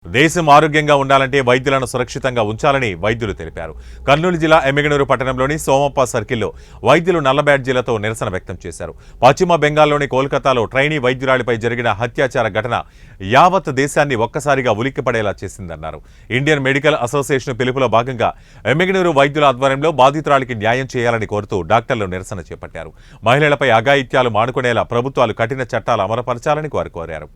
దేశం ఆరోగ్యంగా ఉండాలంటే వైద్యులను సురక్షితంగా ఉంచాలని వైద్యులు తెలిపారు. కర్నూలు జిల్లా ఎమ్మిగనూరు పట్టణంలోని సోమప్ప సర్కిల్లో వైద్యులు నల్ల బ్యాడ్జీలతో నిరసన వ్యక్తం చేశారు. పశ్చిమ బెంగాల్లోని కోల్కతాలో ట్రైనీ వైద్యురాలిపై జరిగిన హత్యాచార ఘటన యావత్ దేశాన్ని ఒక్కసారిగా ఉలిక్కిపడేలా చేసిందన్నారు. ఇండియన్ మెడికల్ అసోసియేషన్ పిలుపులో భాగంగా ఎమ్మిగనూరు వైద్యుల ఆధ్వర్యంలో బాధితురాలికి న్యాయం చేయాలని కోరుతూ డాక్టర్లు నిరసన చేపట్టారు. మహిళలపై అఘాయిత్యాలు మానుకునేలా ప్రభుత్వాలు కఠిన చట్టాలు అమలుపరచాలని వారు కోరారు.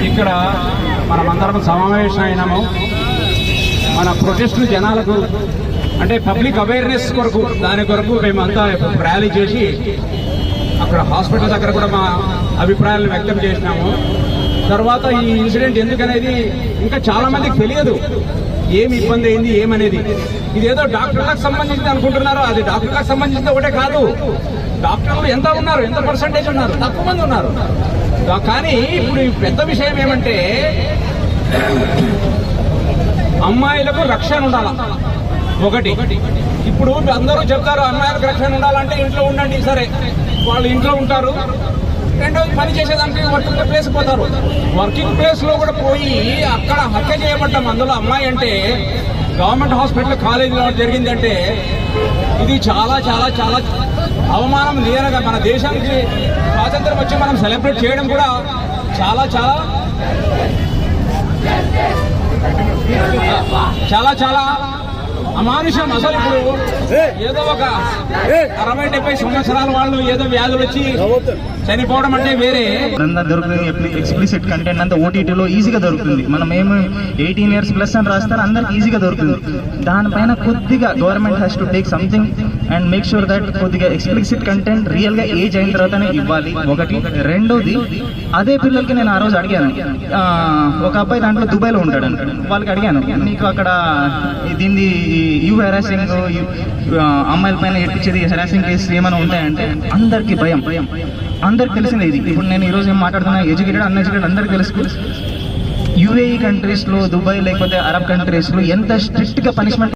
ఇక్కడ మనమందరం సమావేశం అయినాము. మన ప్రొటెస్ట్ జనాలకు అంటే పబ్లిక్ అవేర్నెస్ కొరకు దాని కొరకు మేమంతా ర్యాలీ చేసి అక్కడ హాస్పిటల్ దగ్గర కూడా మా అభిప్రాయాలను వ్యక్తం చేసినాము. తర్వాత ఈ ఇన్సిడెంట్ ఎందుకనేది ఇంకా చాలా మందికి తెలియదు, ఏమి ఇబ్బంది అయింది ఏమనేది. ఇదేదో డాక్టర్లకు సంబంధించింది అనుకుంటున్నారు. అది డాక్టర్లకు సంబంధించింది ఒకటే కాదు. డాక్టర్లు ఎంత ఉన్నారు, ఎంత పర్సంటేజ్ ఉన్నారు, తక్కువ మంది ఉన్నారు. కానీ ఇప్పుడు పెద్ద విషయం ఏమంటే అమ్మాయిలకు రక్షణ ఉండాలి. ఒకటి, ఇప్పుడు అందరూ చెప్తారు అమ్మాయిలకు రక్షణ ఉండాలంటే ఇంట్లో ఉండండి. సరే, వాళ్ళు ఇంట్లో ఉంటారు. రెండోది, పని చేసేదానికి వర్కింగ్ ప్లేస్ పోతారు. వర్కింగ్ ప్లేస్ లో కూడా పోయి అక్కడ హత్య చేయబడ్డం, అందులో అమ్మాయి అంటే గవర్నమెంట్ హాస్పిటల్ కాలేజీలో జరిగిందంటే ఇది చాలా చాలా చాలా అవమానం. నేరుగా మన దేశానికి స్వాతంత్రం వచ్చి మనం సెలబ్రేట్ చేయడం కూడా చాలా చాలా చాలా చాలా అమానుషం. అసలు ఇప్పుడు ఏదో ఒక 60-70 సంవత్సరాల వాళ్ళు ఏదో వ్యాధులు వచ్చి చనిపోవడం అంటే వేరే దొరుకుతుంది. ఎక్స్ప్లిసిట్ కంటెంట్ అంతా ఓటీటీలో ఈజీగా దొరుకుతుంది. మనం ఏమి 18 years ప్లస్ అని రాస్తారు, అందరికి ఈజీగా దొరుకుతుంది. దానిపైన కొద్దిగా government has to take something and make sure that కొద్దిగా ఎక్స్ప్లిసిట్ కంటెంట్ రియల్ గా ఏజ్ అయిన తర్వాతనే ఇవ్వాలి. ఒకటి. రెండోది, అదే పిల్లలకి నేను ఆ రోజు అడిగాను, ఒక అబ్బాయి దాంట్లో దుబాయ్లో ఉంటాడు, వాళ్ళకి అడిగాను, మీకు అక్కడ దీన్ని యూ హెరాసింగ్ అమ్మాయిల పైన ఎట్టించేది హెరాసింగ్ కేసు ఏమైనా ఉంటాయంటే అందరికి భయం. అందరికి తెలిసింది ఇది. ఇప్పుడు నేను ఈ రోజు ఏం మాట్లాడుతున్నా, ఎడ్యుకేటెడ్ అన్ఎడ్యుకేటెడ్ అందరికి తెలుసు. యుఏఈ కంట్రీస్ లో, దుబాయ్ లేకపోతే అరబ్ కంట్రీస్ లో ఎంత స్ట్రిక్ట్ గా పనిష్మెంట్.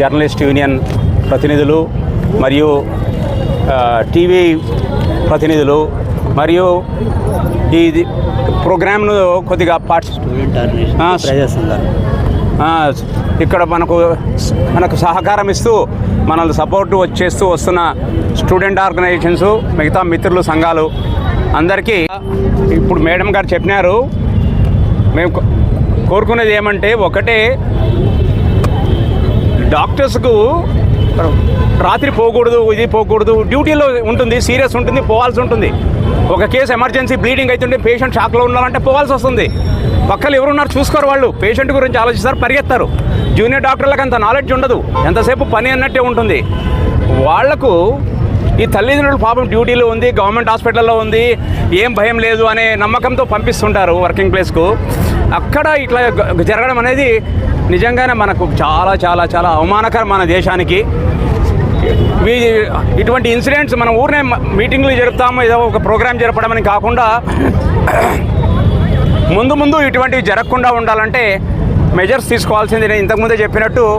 జర్నలిస్ట్ యూనియన్ ప్రతినిధులు మరియు టీవీ ప్రతినిధులు మరియు ఈ ప్రోగ్రామ్ను కొద్దిగా ఇక్కడ మనకు సహకారం ఇస్తూ మనల్ని సపోర్టు చేస్తూ వస్తున్న స్టూడెంట్ ఆర్గనైజేషన్స్, మిగతా మిత్రులు, సంఘాలు అందరికీ ఇప్పుడు మేడం గారు చెప్పినారు. మేము కోరుకునేది ఏమంటే, ఒకటే, డాక్టర్స్కు రాత్రి పోకూడదు, ఇది పోకూడదు, డ్యూటీలో ఉంటుంది, సీరియస్ ఉంటుంది, పోవాల్సి ఉంటుంది. ఒక కేసు ఎమర్జెన్సీ బ్లీడింగ్ అవుతుంటే పేషెంట్ షాక్లో ఉండాలంటే పోవాల్సి వస్తుంది. పక్కలు ఎవరున్నారు చూసుకోరు, వాళ్ళు పేషెంట్ గురించి ఆలోచిస్తారు, పరిగెత్తారు. జూనియర్ డాక్టర్లకు అంత నాలెడ్జ్ ఉండదు, ఎంతసేపు పని అన్నట్టే ఉంటుంది. వాళ్లకు ఈ తల్లిదండ్రులు పాపం డ్యూటీలో ఉంది, గవర్నమెంట్ హాస్పిటల్లో ఉంది, ఏం భయం లేదు అనే నమ్మకంతో పంపిస్తుంటారు వర్కింగ్ ప్లేస్కు. అక్కడ ఇట్లా జరగడం అనేది నిజంగానే మనకు చాలా చాలా చాలా అవమానకరం మన దేశానికి. ఇటువంటి ఇన్సిడెంట్స్ మనం ఊరినే మీటింగ్లు జరుపుతాము, ఏదో ఒక ప్రోగ్రామ్ జరపడం అని కాకుండా ముందు ముందు ఇటువంటివి జరగకుండా ఉండాలంటే మెజర్స్ తీసుకోవాల్సింది నేను ఇంతకుముందే చెప్పినట్టు